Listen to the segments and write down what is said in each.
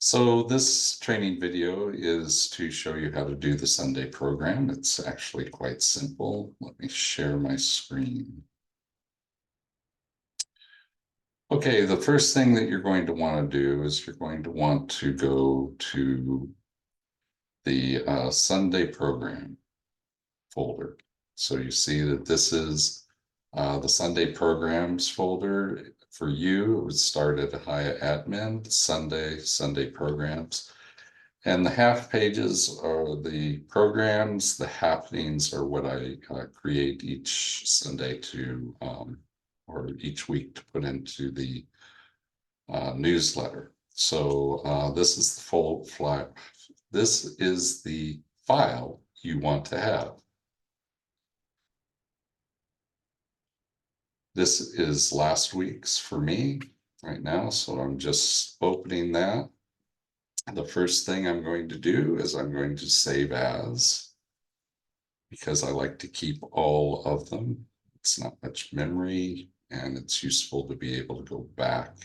So this training video is to show you how to do the Sunday program. It's actually quite simple. Let me share my screen. Okay, the first thing that you're going to want to do is you're going to want to go to the Sunday program folder. So you see that this is the Sunday programs folder. For you, it would start at Ahiah admin, Sunday programs. And the half pages are the programs, the happenings are what I create each Sunday to, or each week to put into the newsletter. So this is the full file. This is the file you want to have. This is last week's for me right now, so I'm just opening that. The first thing I'm going to do is I'm going to save as, because I like to keep all of them. It's not much memory, and it's useful to be able to go back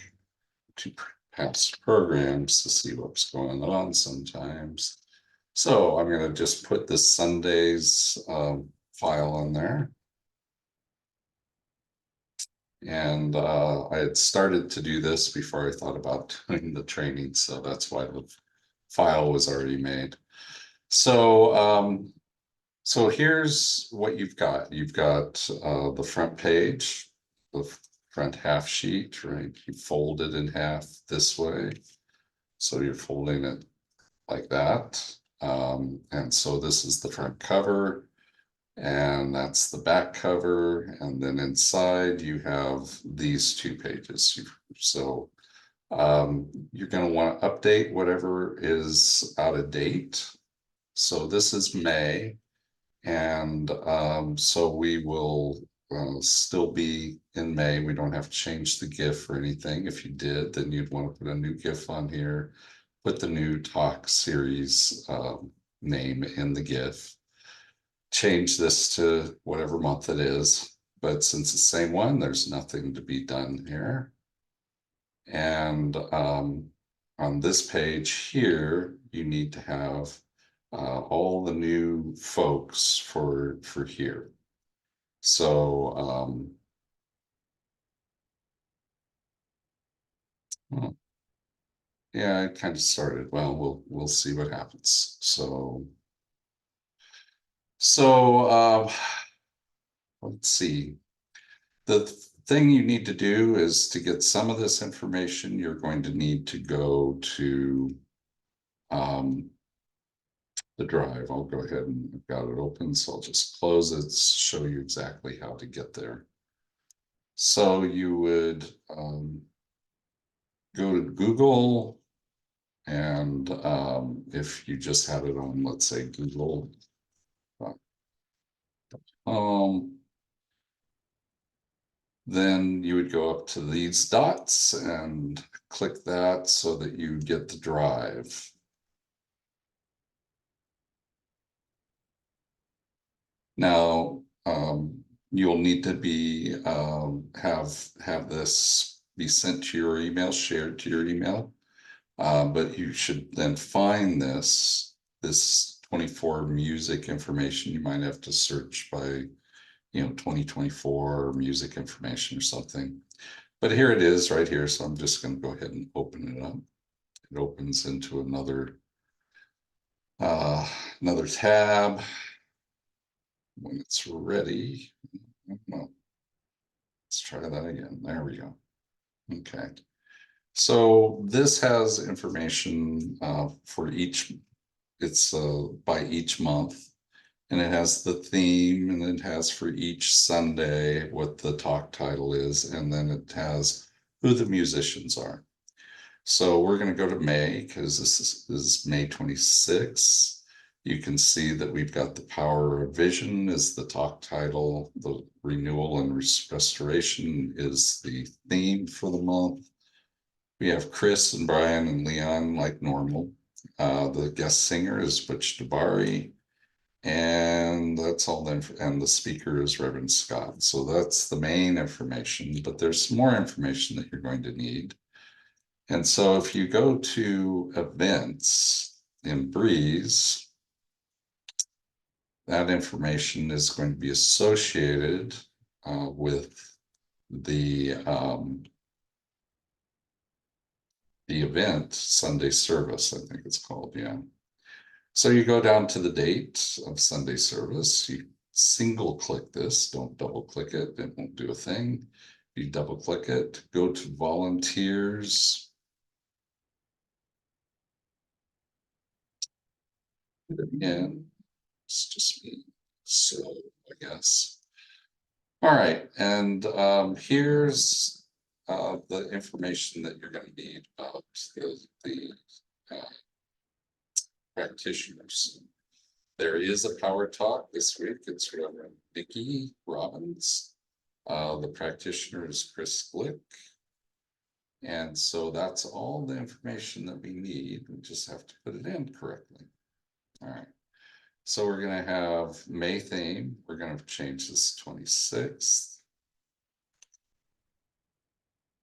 to past programs to see what's going on sometimes. So I'm going to just put the Sundays file in there. And I had started to do this before I thought about doing the training, so that's why the file was already made. So here's what you've got. You've got the front page, the front half sheet, right? You fold it in half this way. So you're folding it like that. And so this is the front cover, and that's the back cover. And then inside you have these two pages. So you're going to want to update whatever is out of date. So this is May. And so we will still be in May. We don't have to change the GIF or anything. If you did, then you'd want to put a new GIF on here, put the new talk series name in the GIF, change this to whatever month it is. But since it's the same one, there's nothing to be done here. And on this page here, you need to have all the new folks for here. So well, yeah, I kind of started. Well, we'll see what happens. So let's see. The thing you need to do is to get some of this information, you're going to need to go to the drive. I'll go ahead and I've got it open, so I'll just close it, show you exactly how to get there. So you would go to Google, and if you just had it on, let's say, Google, then you would go up to these dots and click that so that you get the drive. Now, you'll need to be have this be sent to your email, shared to your email, but you should then find this 24 music information. You might have to search by 2024 music information or something, but here it is right here. So I'm just going to go ahead and open it up. It opens into another tab when it's ready. Well, let's try that again. There we go. Okay. So this has information for each, it's by each month, and it has the theme, and it has for each Sunday what the talk title is, and then it has who the musicians are. So we're going to go to May, because this is May 26th. You can see that we've got the power of vision is the talk title. The renewal and restoration is the theme for the month. We have Chris and Brian and Leon like normal. The guest singer is Butch DeBari, and that's all. And the speaker is Reverend Scott. So that's the main information, but there's more information that you're going to need. And so if you go to events in Breeze, that information is going to be associated with the event Sunday service, I think it's called, yeah. So you go down to the date of Sunday service, you single click this, don't double click it, it won't do a thing. You double click it, go to volunteers. Again, it's just me, so I guess. All right, and here's the information that you're going to need about the practitioners. There is a power talk this week. It's Reverend Nikki Robbins. The practitioner is Chris Glick. And so that's all the information that we need. We just have to put it in correctly. All right. So we're going to have May theme. We're going to change this 26th.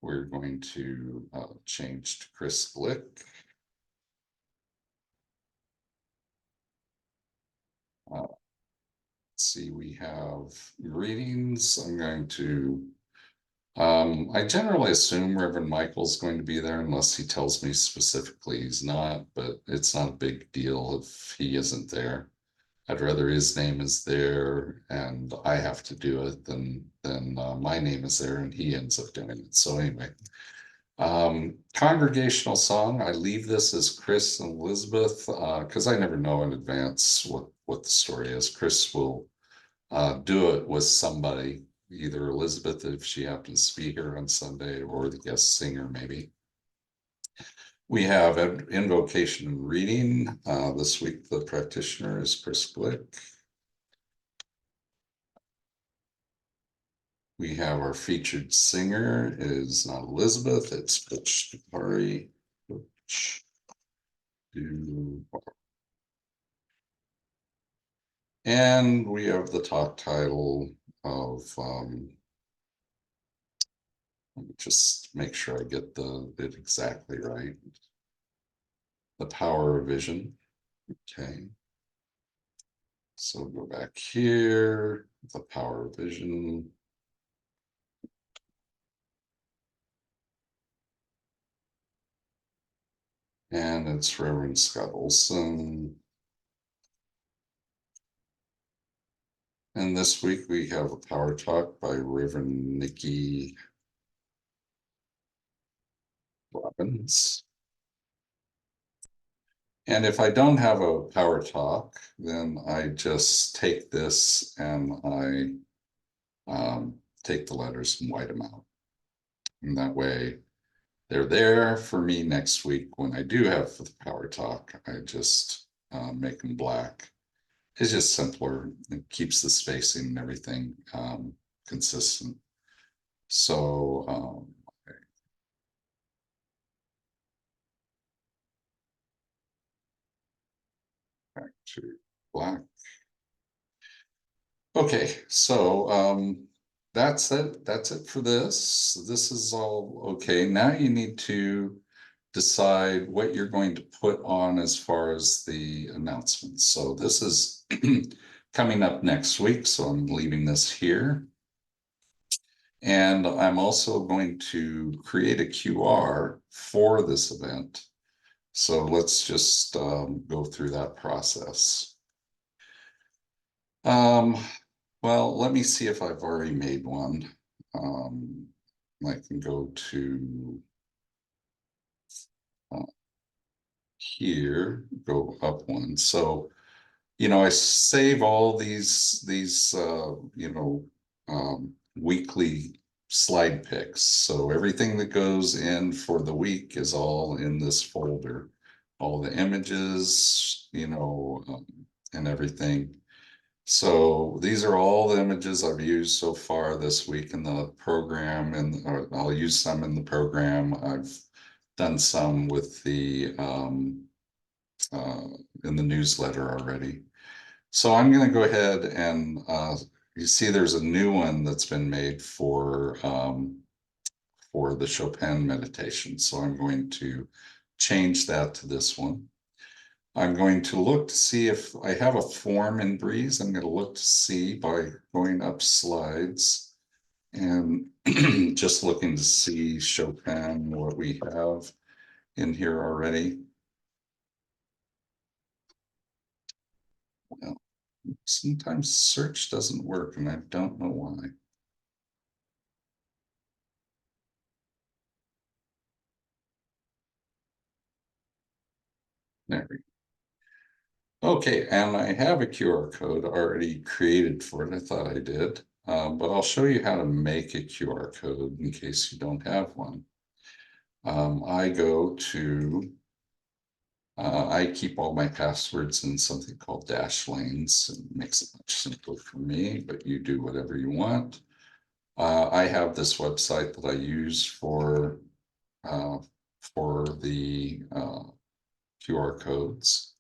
We're going to change to Chris Glick. Let's see, we have greetings. I'm going to I generally assume Reverend Michael's going to be there unless he tells me specifically he's not, but it's not a big deal if he isn't there. I'd rather his name is there and I have to do it than my name is there and he ends up doing it. So anyway, congregational song. I leave this as Chris and Elizabeth because I never know in advance what the story is. Chris will do it with somebody, either Elizabeth if she happens to be here on Sunday, or the guest singer maybe. We have an invocation and reading. This week the practitioner is Chris Glick. We have our featured singer is not Elizabeth, it's Butch Dupari. And we have the talk title of let me just make sure I get it exactly right. The power of vision. Okay. So go back here, the power of vision. And it's Reverend Scott Olson. And this week we have a power talk by Reverend Nikki Robbins. And if I don't have a power talk, then I just take this and I take the letters and white them out. And that way they're there for me next week when I do have the power talk. I just make them black. It's just simpler. It keeps the spacing and everything consistent. So back to black. Okay, so that's it. That's it for this. This is all okay. Now you need to decide what you're going to put on as far as the announcements. So this is coming up next week, so I'm leaving this here. And I'm also going to create a QR for this event. So let's just go through that process. Well, let me see if I've already made one. I can go to here, go up one. So, I save all these weekly slide picks. So everything that goes in for the week is all in this folder. All the images, and everything. So these are all the images I've used so far this week in the program, and I'll use some in the program. I've done some with the in the newsletter already. So I'm going to go ahead and you see there's a new one that's been made for for the Chopin meditation. So I'm going to change that to this one. I'm going to look to see if I have a form in Breeze. I'm going to look to see by going up slides and just looking to see Chopin, what we have in here already. Well, sometimes search doesn't work and I don't know why. There we go. Okay, and I have a QR code already created for it. I thought I did, but I'll show you how to make a QR code in case you don't have one. I go to I keep all my passwords in something called dash lanes. It makes it much simpler for me, but you do whatever you want. I have this website that I use uh, for the QR codes.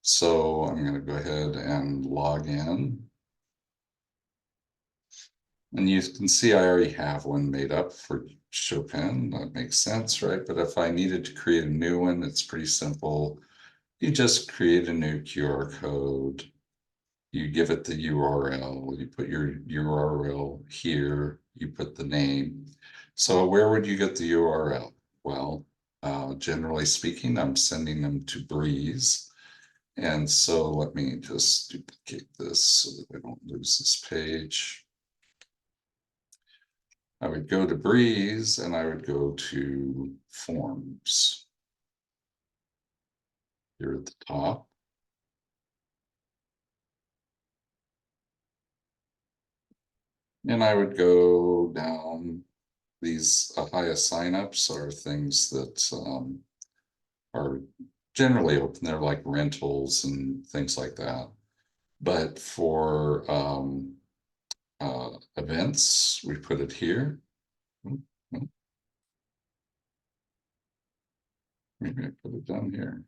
So I'm going to go ahead and log in. And you can see I already have one made up for Chopin. That makes sense, right? But if I needed to create a new one, it's pretty simple. You just create a new QR code. You give it the URL. You put your URL here. You put the name. So where would you get the URL? Well, generally speaking, I'm sending them to Breeze. And so let me just duplicate this so that I don't lose this page. I would go to Breeze and I would go to Forms here at the top. And I would go down. These Ahiah signups are things that are generally open. They're like rentals and things like that. But for events, we put it here. Maybe I put it down here.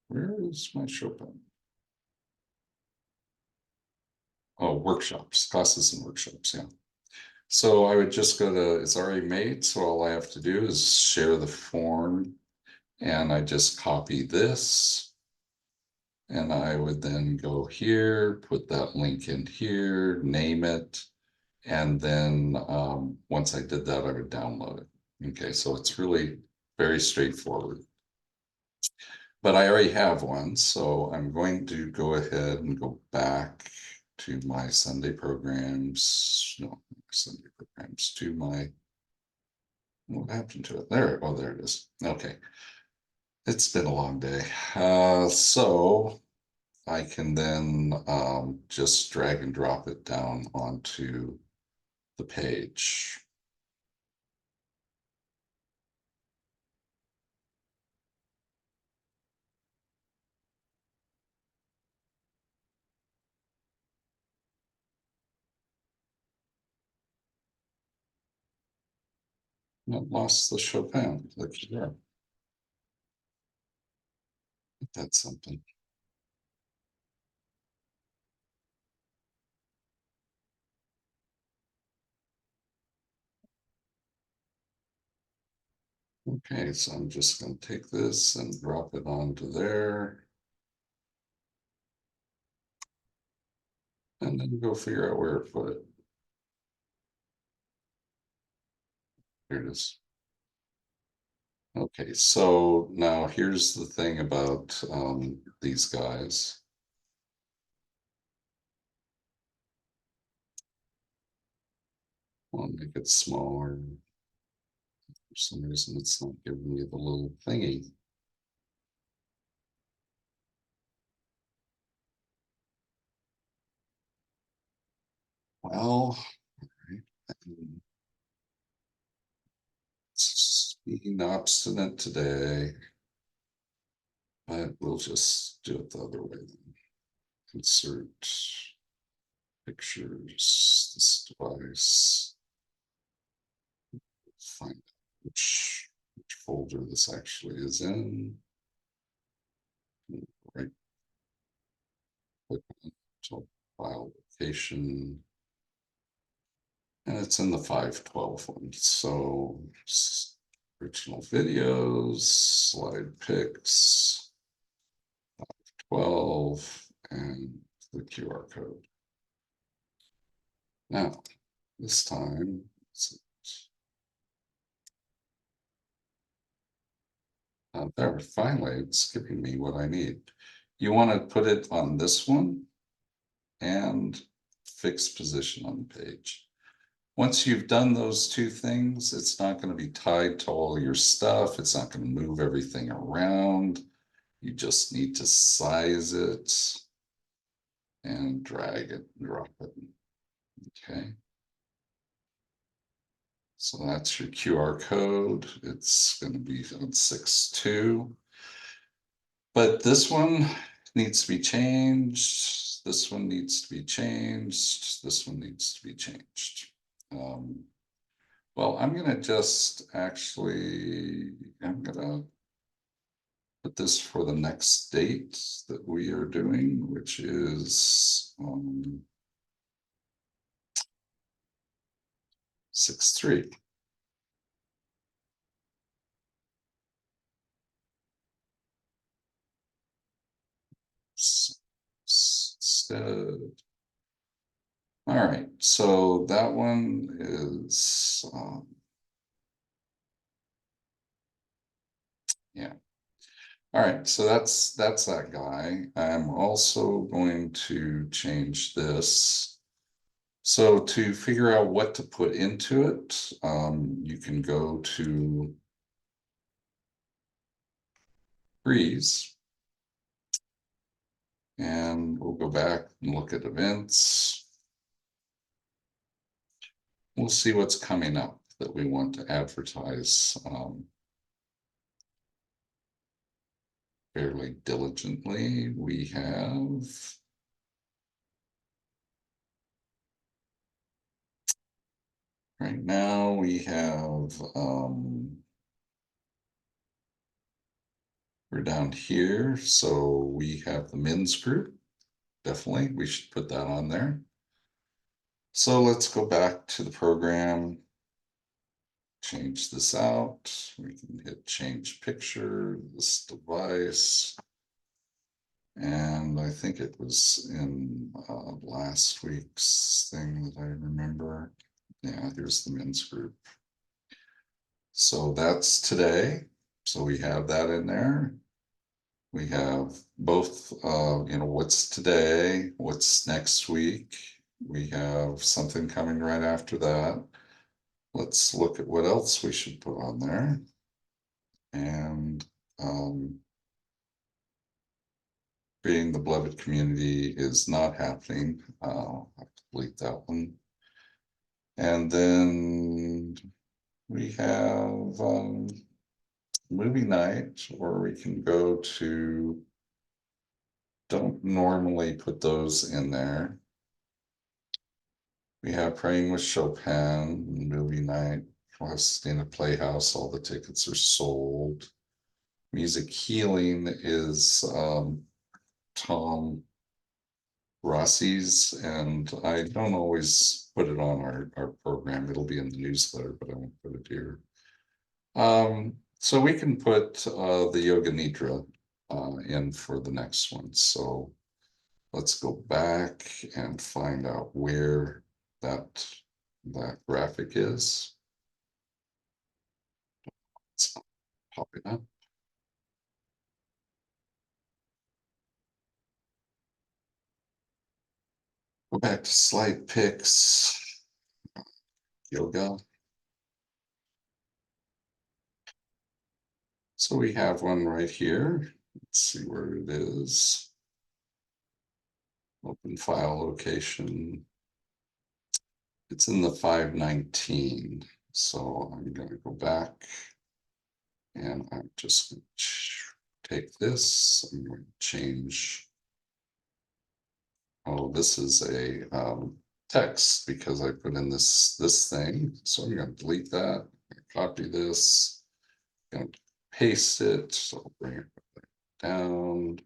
Where is my Chopin? Oh, workshops, classes and workshops. Yeah. So I would just go to, it's already made. So all I have to do is share the form and I just copy this. And I would then go here, put that link in here, name it. And then once I did that, I would download it. Okay, so it's really very straightforward. But I already have one, so I'm going to go ahead and go back to my Sunday programs. No, Sunday programs to my, what happened to it? There, oh, there it is. Okay, it's been a long day. So I can then just drag and drop it down onto the page. I lost the Chopin. Look here. That's something. Okay, so I'm just going to take this and drop it onto there. And then go figure out where to put it. Here it is. Okay, so now here's the thing about these guys. I'll make it smaller. For some reason, it's not giving me the little thingy. Well, it's being obstinate today, but we'll just do it the other way then. Insert pictures, this device, find out which folder this actually is in. Right click on file location. And it's in the 512 one. So original videos, slide pics, 12, and the QR code. Now, this time, there, finally, it's giving me what I need. You want to put it on this one and fixed position on the page. Once you've done those two things, it's not going to be tied to all your stuff. It's not going to move everything around. You just need to size it and drag it, drop it. Okay. So that's your QR code. It's going to be on 6.2. But this one needs to be changed. This one needs to be changed. This one needs to be changed. Well, I'm going to just actually, I'm going to put this for the next date that we are doing, which is 6/3. Instead. All right, so that one is, yeah. All right, so that's that guy. I'm also going to change this. So to figure out what to put into it, you can go to Freeze, and we'll go back and look at events. We'll see what's coming up that we want to advertise fairly diligently. We have right now we have we're down here, so we have the men's group. Definitely, we should put that on there. So let's go back to the program, change this out. We can hit change picture, this device. And I think it was in last week's thing that I remember. Yeah, here's the men's group. So that's today. So we have that in there. We have both, what's today, what's next week. We have something coming right after that. Let's look at what else we should put on there. And creating the beloved community is not happening. I'll have to delete that one. And then we have movie night, or we can go to, don't normally put those in there. We have Praying with Chopin, movie night, Pasadena Playhouse, all the tickets are sold. Music Healing is Tom Rossi's, and I don't always put it on our program. It'll be in the newsletter, but I won't put it here. So we can put the Yoga Nidra in for the next one. So let's go back and find out where that graphic is. It's not popping up. Go back to slide pics, yoga. So we have one right here. Let's see where it is. Open file location. It's in the 519. So I'm going to go back and I'm just going to take this. I'm going to change. Oh, this is a text because I put in this thing. So I'm going to delete that. Copy this. I'm going to paste it. So I'll bring it down.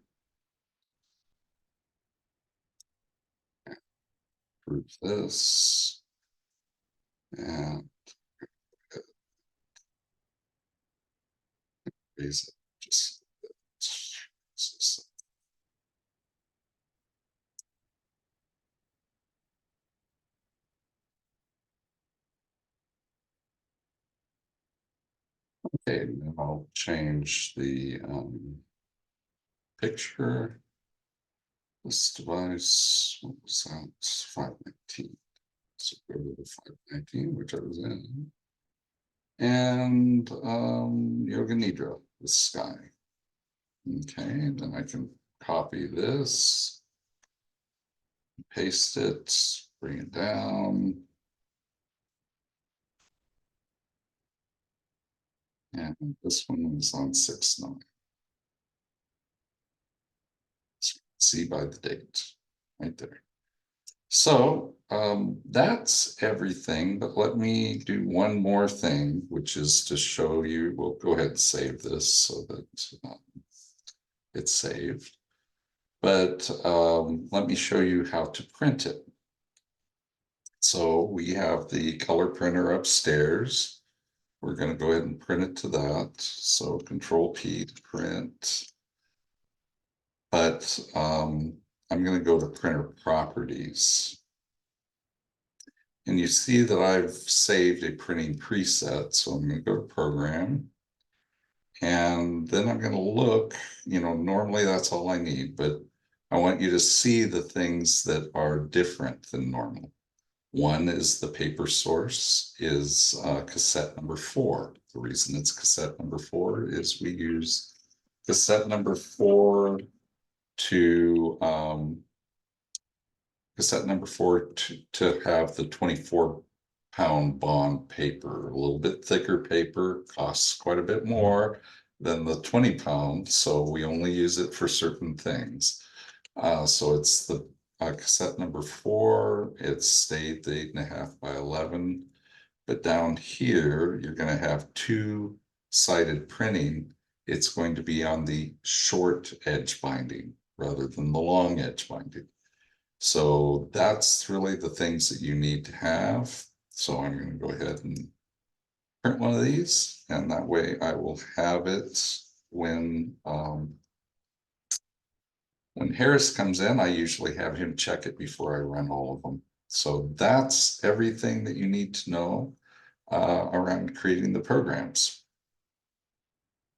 Group this. and raise it just. Okay, now I'll change the picture. This device, what was that? 519. So go to the 519, which I was in. And Yoga Nidra, the sky. Okay, then I can copy this, paste it, bring it down. And this one is on 6/9. See by the date right there. So that's everything, but let me do one more thing, which is to show you. We'll go ahead and save this so that it's saved. But let me show you how to print it. So we have the color printer upstairs. We're going to go ahead and print it to that. So Control P to print. But I'm going to go to printer properties. And you see that I've saved a printing preset. So I'm going to go to program. And then I'm going to look, normally that's all I need, but I want you to see the things that are different than normal. One is the paper source is cassette number 4. The reason it's cassette number 4 is we use cassette number 4 to to have the 24-pound bond paper. A little bit thicker paper, costs quite a bit more than the 20-pound, so we only use it for certain things. So it's the cassette number 4. It's stayed the 8.5 by 11. But down here, you're going to have two-sided printing. It's going to be on the short edge binding rather than the long edge binding. So that's really the things that you need to have. So I'm going to go ahead and print one of these, and that way I will have it when Harris comes in. I usually have him check it before I run all of them. So that's everything that you need to know around creating the programs.